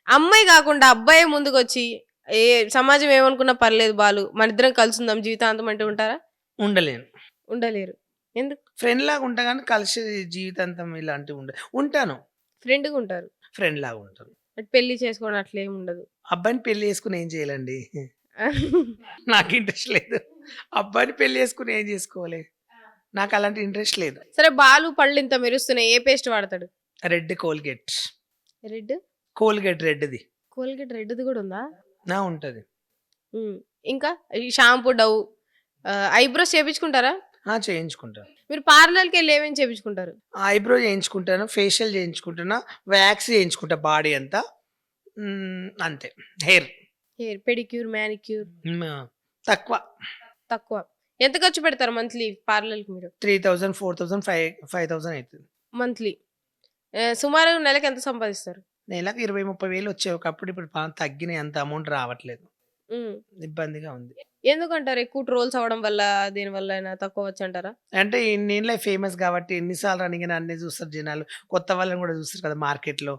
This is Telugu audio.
అమ్మాయి కాకుండా అబ్బాయే ముందుకొచ్చి ఏ సమాజం ఏమనుకున్నా పర్లేదు బాలు మనిద్దరం కలిసుందాం జీవితాంతం అంటే ఉంటారా? ఉండలేను. ఉండలేరు. ఎందుకు? ఫ్రెండ్ లాగా ఉంటా గానీ, కలిసి జీవితాంతం ఇలాంటివి ఉంటాను. ఫ్రెండ్‌గా ఉంటారు. ఫ్రెండ్ లాగా ఉంటాను. బట్ పెళ్లి చేసుకోవడం అట్లేమి ఉండదు. అబ్బాయిని పెళ్లి చేసుకొని ఏం చేయాలండి? నాకు ఇంట్రెస్ట్ లేదు. అబ్బాయిని పెళ్లి చేసుకొని ఏం చేసుకోవాలి? నాకు అలాంటి ఇంట్రెస్ట్ లేదు. సరే బాలు పళ్ళు ఇంత మెరుస్తున్నాయి. ఏ పేస్ట్ వాడతాడు? Red Colgate. రెడ్? కోల్‌గేట్ రెడ్‌ది. కోల్‌గేట్ రెడ్‌ది కూడా ఉందా? ఉంటది. హ్మ్. ఇంకా ఈ షాంపూ, డవ్ ఐబ్రోస్ చేపించుకుంటారా? చేయించుకుంటాను. మీరు పార్లర్‌కెళ్ళి ఏమేమి చేపించుకుంటారు? ఐబ్రో చేయించుకుంటాను. ఫేషియల్ చేయించుకుంటున్నా. వాక్స్ చేయించుకుంటా బాడీ అంతా. అంతే. హెయిర్. హెయిర్ పెడిక్యూర్, మానిక్యూర్ తక్కువ. తక్కువ. ఎంత ఖర్చు పెడతారు మంత్లీ పార్లర్‌కి మీరు? 3000, 4000, 5000 అయితది. మంత్లీ. సుమారుగా నెలకి ఎంత సంపాదిస్తారు? నెలకు 20, 30 వేలు వచ్చేవి ఒకప్పుడు. ఇప్పుడు తగ్గినాయి. అంత అమౌంట్ రావట్లేదు. హ్మ్. ఇబ్బందిగా ఉంది. ఎందుకంటారు? ఎక్కువ ట్రోల్స్ అవ్వడం వల్ల, దేని వల్లైనా తక్కువొచ్చంటారా? అంటే ఇన్నేళ్ళయి ఫేమస్ కాబట్టి ఎన్ని సార్లు అడిగినా అన్నీ చూస్తారు జనాలు. కొత్త వాళ్ళని కూడా చూస్తారు కదా మార్కెట్‌లో.